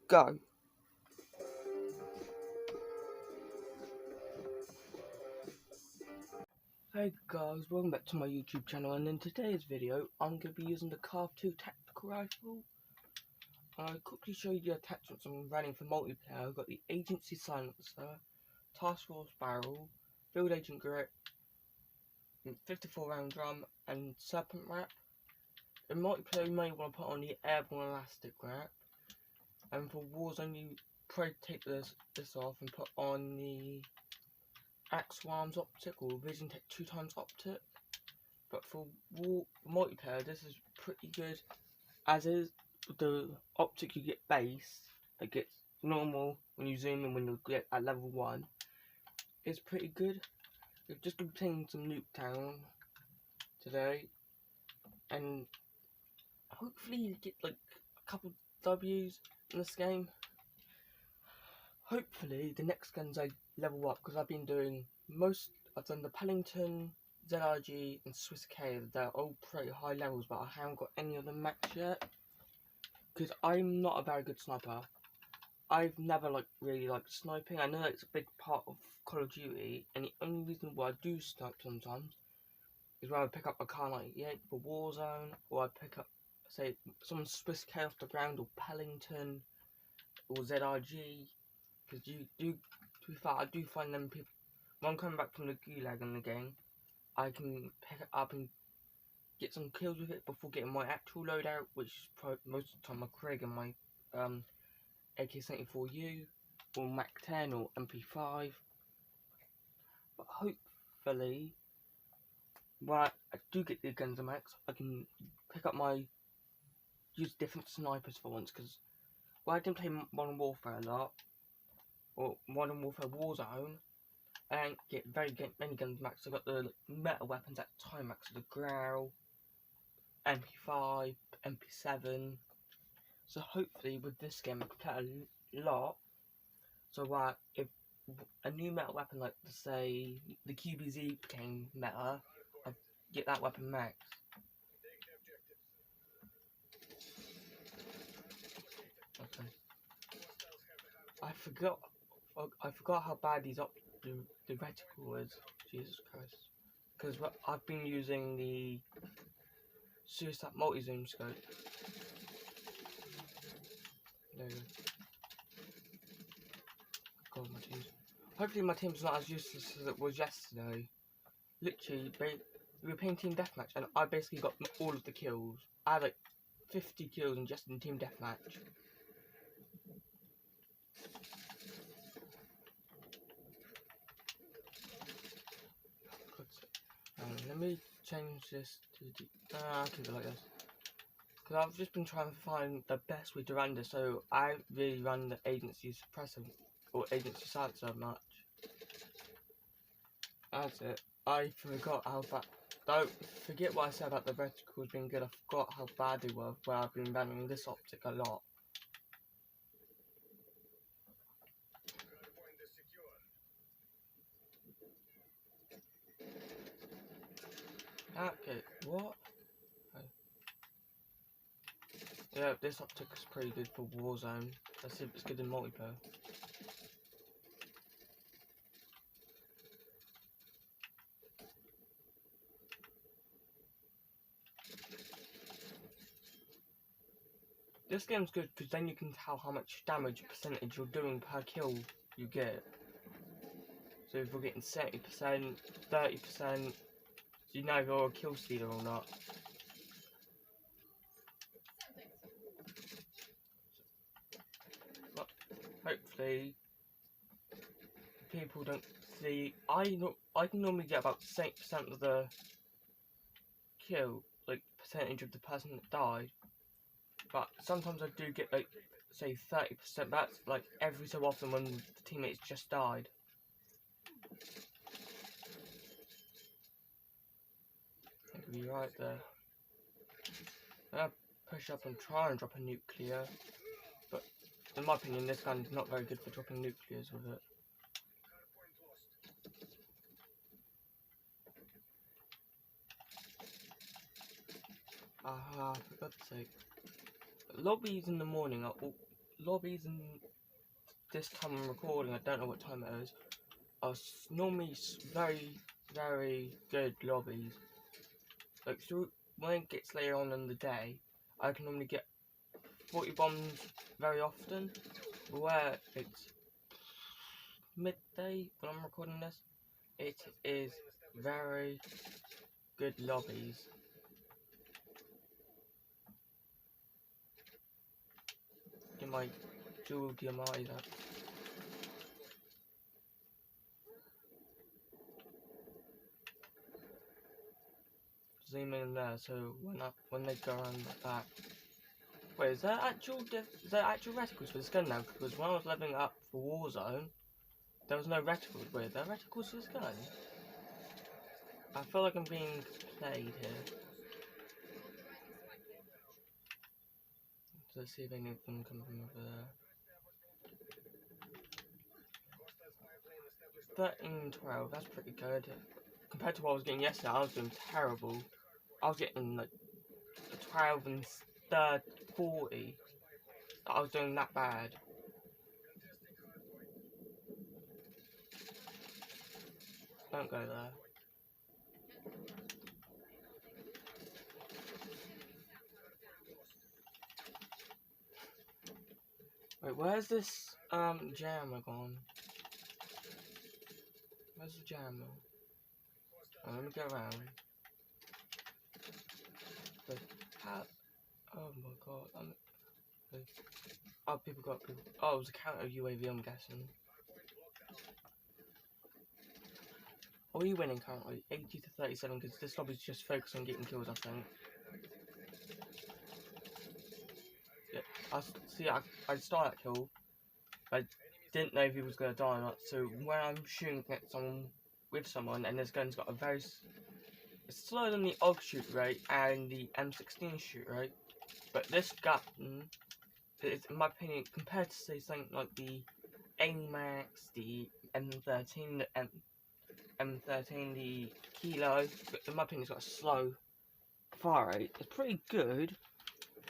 Go. Hey guys, welcome back to my YouTube channel, and in today's video I'm going to be using the carv.2 tactical rifle. I'll quickly show you the attachments I'm running for multiplayer. I've got the agency silencer, task force barrel, field agent grip, 54 round drum and serpent wrap. In multiplayer you may want to put on the airborne elastic wrap, and for warzone you probably take this off and put on the Axe Arms optic or Vision Tech 2x optic. But for multiplayer this is pretty good, as is the optic you get base, it gets normal when you zoom in when you get at level 1. It's pretty good. We've just been playing some Nuketown today, and hopefully you get like a couple W's in this game. Hopefully the next guns I level up, because I've been doing I've done the Pellington, ZRG and Swiss K. They're all pretty high levels, but I haven't got any of them maxed yet, because I'm not a very good sniper. I've never really liked sniping. I know it's a big part of Call of Duty, and the only reason why I do snipe sometimes is when I pick up a Kar98 for Warzone, or I pick up, say, some Swiss K off the ground, or Pellington, or ZRG, because to be fair, I do find them people, when I'm coming back from the gulag in the game, I can pick it up and get some kills with it before getting my actual loadout, which is probably most of the time my Craig and my AK-74U, or MAC-10 or MP5. But hopefully, when I do get the guns and max, I can pick up use different snipers for once, because I didn't play Modern Warfare a lot, or Modern Warfare Warzone, and get many guns max. I got the metal weapons at the time max, the Growl, MP5, MP7. So hopefully with this game I can play a lot. So if a new metal weapon, like say the QBZ became meta, I'd get that weapon max. Okay. I forgot how bad the reticle is. Jesus Christ. Because I've been using the Suicide multi-zoom scope. There you go. God, my team's... Hopefully my team's not as useless as it was yesterday. Literally, we were playing team deathmatch, and I basically got all of the kills. I had like 50 kills just in team deathmatch. Let me change this to I'll keep it like this. Because I've just been trying to find the best way to run this, so I really run the agency suppressor or agency silencer much. That's it. I forgot how bad. Don't forget what I said about the reticles being good. I forgot how bad they were, where I've been running this optic a lot. Okay, what? Okay. Yeah, this optic is pretty good for Warzone. Let's see if it's good in multiplayer. This game's good because then you can tell how much damage percentage you're doing per kill you get. So if you're getting 70%, 30%, you know if you're a kill stealer or not. But hopefully people don't see. I can normally get about 70% of the kill, like percentage of the person that died. But sometimes I do get like, say 30%. That's like every so often when the teammates just died. Maybe right there. I push up and try and drop a nuclear, but in my opinion this gun is not very good for dropping nuclears with it. Aha, for God's sake. Lobbies in the morning are lobbies and this time I'm recording, I don't know what time it is, are normally very, very good lobbies. Like when it gets later on in the day, I can normally get 40 bombs very often. Where it's midday when I'm recording this, it is very good lobbies. Get my dual DMIs up. Zoom in there, so when they go around like that. Wait, is there actual reticles for this gun now? Because when I was leveling up for Warzone, there was no reticles. Wait, are there reticles for this gun? I feel like I'm being played here. So let's see if any of them come from over there. 13-12, that's pretty good. Compared to what I was getting yesterday, I was doing terrible. I was getting like 12 and 40. I was doing that bad. Don't go there. Wait, where's this jammer gone? Where's the jammer? Oh, let me go around. Wait, how? Oh my god. Oh, people got people. Oh, it was a counter UAV, I'm guessing. What are you winning currently? 80 to 37, because this lobby's just focused on getting kills, I think. Yeah, I started that kill. I didn't know if he was going to die or not, so when I'm shooting at someone with someone, and this gun's got a very it's slower than the AUG shoot rate and the M16 shoot rate, but this gun is, in my opinion, compared to say something like the AMAX, the M13, the M13, the Kilo, in my opinion, it's got a slow fire rate. It's pretty good,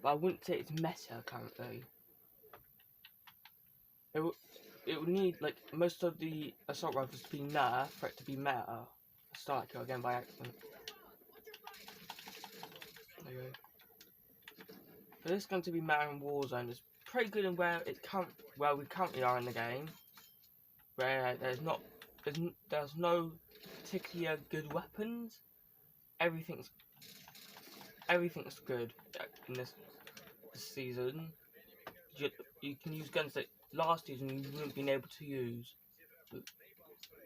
but I wouldn't say it's meta currently. It would need, like, most of the assault rifles to be nerfed for it to be meta. Start kill again by accident. There you go. For this gun to be meta in Warzone, it's pretty good in where we currently are in the game, where there's no particular good weapons. Everything's good in this season. You can use guns that last season you wouldn't been able to use.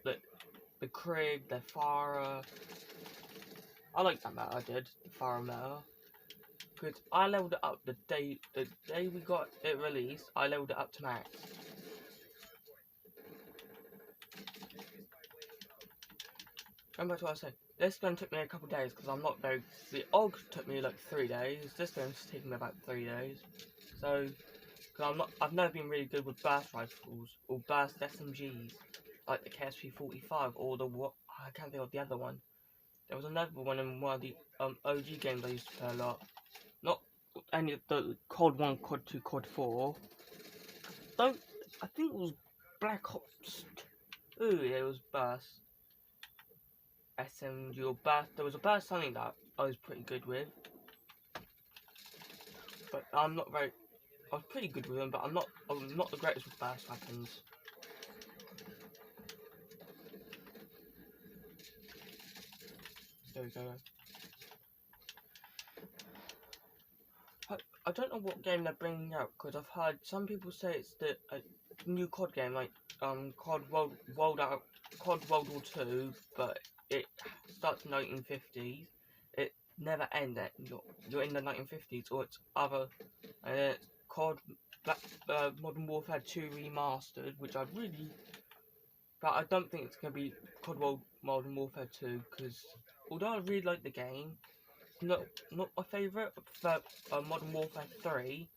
The Krieg, the Farah. I like that meta. I did the Farah meta because I leveled it up the day we got it released. I leveled it up to max. Going back to what I was saying, this gun took me a couple of days because I'm not very. The AUG took me like 3 days. This gun's taking me about 3 days. So, because I've never been really good with burst rifles or burst SMGs like the KSP-45 or I can't think of the other one. There was another one in one of the OG games I used to play a lot. Not any of the COD 1, COD 2, COD 4. I think it was Black Ops 2. It was burst SMG or burst. There was a burst something that I was pretty good with. But I was pretty good with them, but I'm not the greatest with burst weapons. There we go. I don't know what game they're bringing out because I've heard some people say it's the new COD game, like COD World War II, but it starts in the 1950s. It never ends. You're in the 1950s, or it's other. And then it's COD Modern Warfare 2 Remastered, which I'd really. But I don't think it's going to be COD Modern Warfare 2 because although I really like the game, not my favourite. I prefer Modern Warfare 3.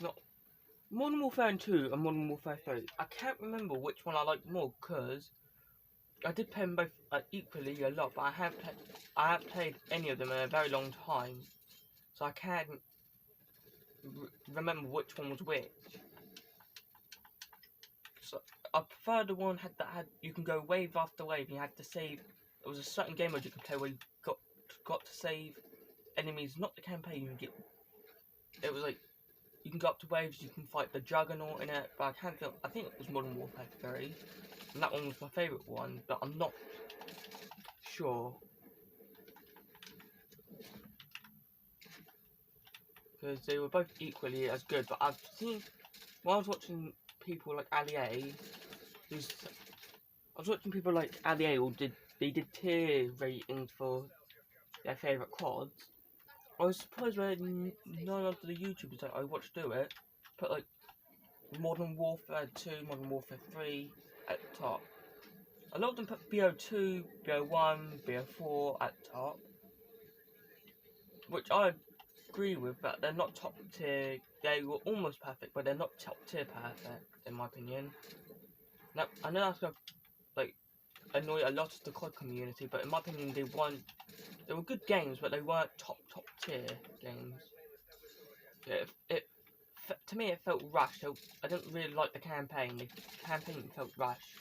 Not Modern Warfare 2 and Modern Warfare 3. I can't remember which one I like more because I did play them both equally a lot, but I haven't played any of them in a very long time, so I can't remember which one was which. So I prefer the one that had you can go wave after wave. And you had to save. There was a certain game mode you could play where you got to save enemies, not the campaign. It was like you can go up to waves. You can fight the Juggernaut in it, but I think it was Modern Warfare 3, and that one was my favourite one. But I'm not sure because they were both equally as good. But I've seen when I was watching people like Ali A, they did tier ratings for their favourite quads. I was surprised when none of the YouTubers that I watched do it put like Modern Warfare 2, Modern Warfare 3 at the top. A lot of them put BO2, BO1, BO4 at the top, which I agree with, but they're not top tier. They were almost perfect, but they're not top tier perfect, in my opinion. Now, I know that's gonna like annoy a lot of the COD community, but in my opinion, they were good games, but they weren't top tier games. To me, it felt rushed. So I didn't really like the campaign. The campaign felt rushed.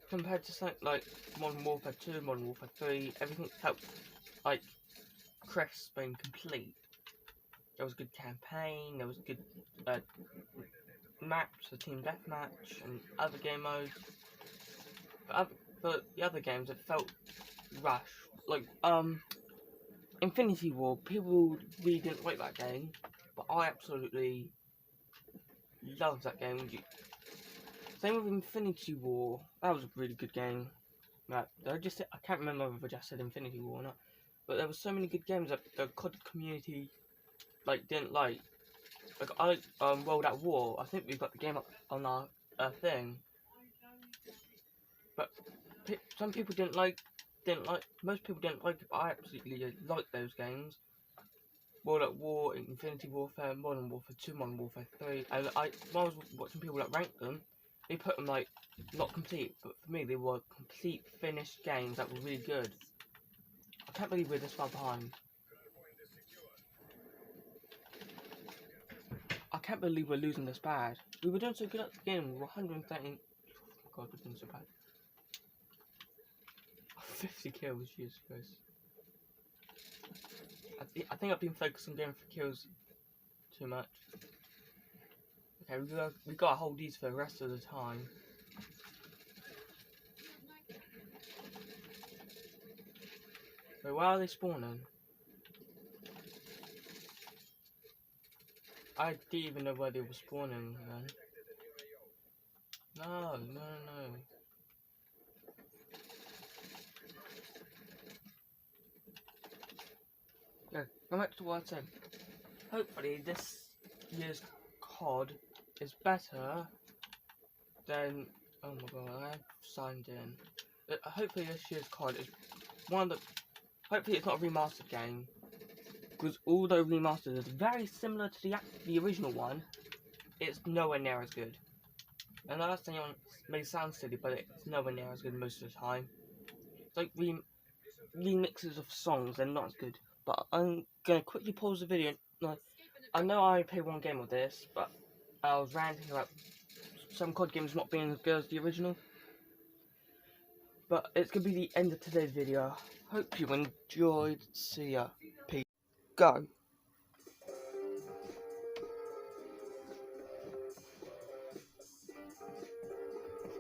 Compared to something like Modern Warfare 2, Modern Warfare 3, everything felt like crisp and complete. There was a good campaign, there was a good maps for team deathmatch and other game modes. But the other games, it felt rushed. Like, Infinity War, people really didn't like that game, but I absolutely loved that game. Same with Infinity War, that was a really good game. I can't remember if I just said Infinity War or not, but there were so many good games that the COD community didn't like. Like I like World at War. I think we've got the game up on our thing, but some people didn't like. Most people didn't like it, but I absolutely liked those games. World at War, Infinity Warfare, Modern Warfare 2, Modern Warfare 3, and when I was watching people that rank them, they put them not complete, but for me they were complete finished games that were really good. I can't believe we're this far behind. I can't believe we're losing this bad. We were doing so good at the game. We were 113. Oh God, we're doing so bad. 50 kills, Jesus Christ. I think I've been focused on going for kills too much. Okay, we gotta hold these for the rest of the time. Wait, where are they spawning? I didn't even know where they were spawning then. No. Yeah, go back to what I said. Hopefully this year's COD is better than... Oh my God, I have signed in. Hopefully this year's COD is one of the... Hopefully it's not a remastered game. Because although remastered is very similar to the original one, it's nowhere near as good. And that may sound silly, but it's nowhere near as good most of the time. It's like remixes of songs, they're not as good. But I'm gonna quickly pause the video. I know I play one game of this, but I was ranting about some COD games not being as good as the original. But it's gonna be the end of today's video. Hope you enjoyed. See ya. Peace. Go.